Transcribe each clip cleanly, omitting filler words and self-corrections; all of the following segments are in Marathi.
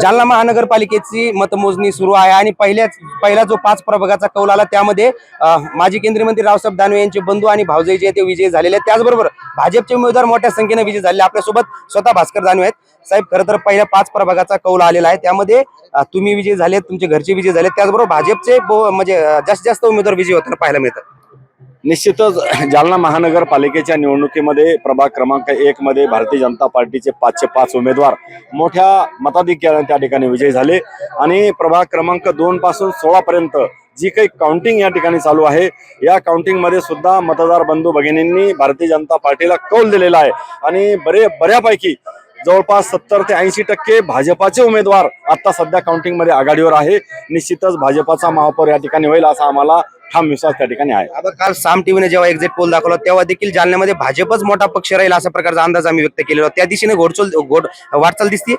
जालना महानगरपालिकेची मतमोजणी सुरू आहे आणि पहिला जो 5 प्रभागाचा कौल आला त्यामध्ये माजी केंद्रीय मंत्री रावसाहेब दानवे यांचे बंधू आणि भावजय जे ते विजयी झालेले आहेत। त्याचबरोबर भाजपचे उमेदवार मोठ्या संख्येने विजयी झाले। आपल्यासोबत स्वतः भास्कर दानवे आहेत। साहेब, खरं तर पहिल्या 5 प्रभागाचा कौल आलेला आहे, त्यामध्ये तुम्ही विजयी झाले, तुमचे घरचे विजयी झाले, त्याचबरोबर भाजपचे म्हणजे जास्तीत जास्त उमेदवार विजयी होताना पाहायला मिळतात। निश्चितच जालना महानगरपालिकेच्या निवडणुकीमध्ये प्रभाग क्रमांक 1 मध्ये भारतीय जनता पार्टीचे 5चे 5 उमेदवार मोठ्या मताधिक्याने त्या ठिकाणी विजयी झाले आणि प्रभाग क्रमांक 2 पासून 16 पर्यंत जी काही काउंटिंग या ठिकाणी चालू आहे, या काउंटिंग मध्ये सुद्धा मतदार बंधू भगिनींनी भारतीय जनता पार्टीला कौल दिलेला आहे आणि बऱ्यापैकी जवळपास 70 ते 80% भाजपाचे उमेदवार आता सध्या काउंटिंग मध्ये आघाडीवर आहे। निश्चितच भाजपाचा महापौर या ठिकाणी होईल असा आम्हाला ठाम विश्वास त्या ठिकाणी आहे। आता काल साम टीव्हीने जेव्हा एक्झिट पोल दाखवला तेव्हा देखील जालन्यामध्ये भाजपच मोठा पक्ष राहील अशा प्रकारचा अंदाज आम्ही व्यक्त केलेला, त्या दिशेने वाटचाल दिसते।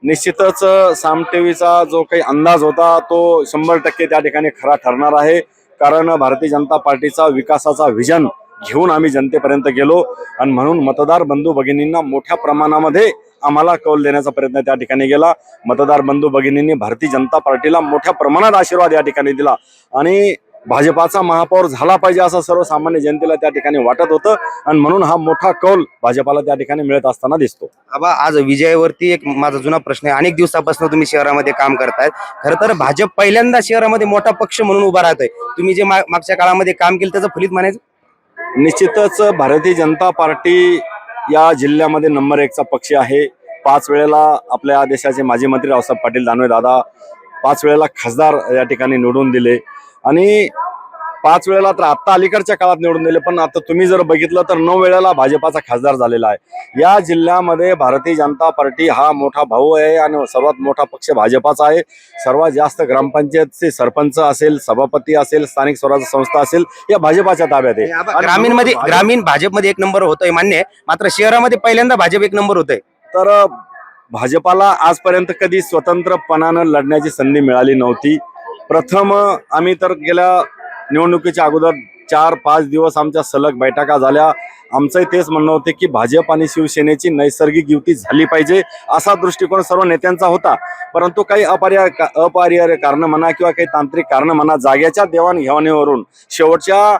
निश्चितच साम टीव्हीचा जो काही अंदाज होता तो 100% त्या ठिकाणी खरा ठरणार आहे, कारण भारतीय जनता पार्टीचा विकासाचा व्हिजन घेऊन आम्ही जनतेपर्यंत गेलो आणि म्हणून मतदार बंधू भगिनींना मोठ्या प्रमाणामध्ये आम्हाला कौल देण्याचा प्रयत्न त्या ठिकाणी गेला। मतदार बंधू भगिनींनी भारतीय जनता पार्टीला मोठ्या प्रमाणात आशीर्वाद या ठिकाणी दिला आणि भाजपाचा महापौर झाला पाहिजे असं सर्वसामान्य जनतेला त्या ठिकाणी वाटत होतं आणि म्हणून हा मोठा कौल भाजपाला त्या ठिकाणी मिळत असताना दिसतो। आबा, आज विजयावरती एक माझा जुना प्रश्न आहे। अनेक दिवसापासून तुम्ही शहरामध्ये काम करतायत, खरं तर भाजप पहिल्यांदा शहरामध्ये मोठा पक्ष म्हणून उभा राहतोय। तुम्ही जे मागच्या काळामध्ये काम केलं त्याचं फलित म्हणायचं? निश्चितच भारतीय जनता पार्टी या जिल्ह्यामध्ये नंबर 1चा पक्ष आहे। 5 वेळेला आपल्या देशाचे माजी मंत्री रावसाहेब पाटील दानवे दादा 5 वेळेला खासदार या ठिकाणी निवडून दिले आणि 5 वेळेला तर आता अलीकडच्या काळात निवडून दिले, पण आता तुम्ही जर बघितलं तर 9 वेळेला भाजपाचा खासदार झालेला आहे। या जिल्ह्यामध्ये भारतीय जनता पार्टी हा मोठा भाऊ आहे आणि सर्वात मोठा पक्ष भाजपाचा आहे। सर्वात जास्त ग्रामपंचायतचे सरपंच असेल, सभापती असेल, स्थानिक स्वराज्य संस्था असेल, या भाजपाच्या ताब्यात आहे। ग्रामीण भाजपमध्ये 1 नंबर होतोय मान्य आहे, मात्र शहरामध्ये पहिल्यांदा भाजप 1 नंबर होतोय। तर भाजपाला आजपर्यंत कधी स्वतंत्रपणानं लढण्याची संधी मिळाली नव्हती। प्रथम आम्ही तर गेल्या निवडणुकीच्या अगोदर 4-5 दिवस आमच्या सलग बैठका झाल्या। आमचंही तेच म्हणणं होते की भाजप आणि शिवसेनेची नैसर्गिक युती झाली पाहिजे असा दृष्टिकोन सर्व नेत्यांचा होता, परंतु काही अपरिहार्य कारण म्हणा किंवा काही तांत्रिक कारण म्हणा, जाग्याच्या देवाणघेवाणीवरून शेवटच्या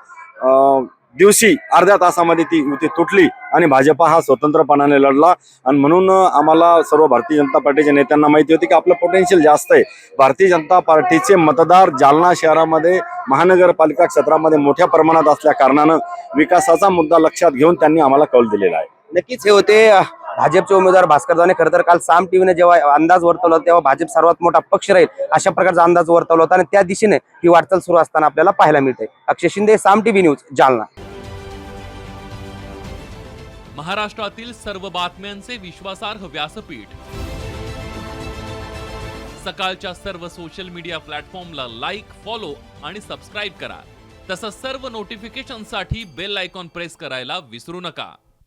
दिवशी अर्ध्या तासामध्ये ती युती तुटली आणि भाजपा हा स्वतंत्रपणाने लढला आणि म्हणून आम्हाला सर्व भारतीय जनता पार्टीच्या नेत्यांना माहिती होती की आपलं पोटेन्शियल जास्त आहे। भारतीय जनता पार्टीचे मतदार जालना शहरामध्ये महानगरपालिका क्षेत्रामध्ये मोठ्या प्रमाणात असल्या कारणानं विकासाचा मुद्दा लक्षात घेऊन त्यांनी आम्हाला कौल दिलेला आहे। नक्कीच हे होते भाजपचे उमेदवार भास्कर दानवे। खरं तर काल साम टीव्हीने जेव्हा अंदाज वर्तवला तेव्हा भाजप सर्वात मोठा पक्ष राहील अशा प्रकारचा अंदाज वर्तवला होता आणि त्या दिशेने ही वाटचाल सुरू असताना आपल्याला पाहायला मिळते। अक्षय शिंदे, साम टीव्ही न्यूज, जालना। महाराष्ट्रातील सर्व बातम्यांचे विश्वासार्ह व्यासपीठ, सकाळच्या सर्व सोशल मीडिया प्लॅटफॉर्मला लाईक, फॉलो आणि सबस्क्राईब करा। तसंच सर्व नोटिफिकेशनसाठी बेल आयकॉन प्रेस करायला विसरू नका।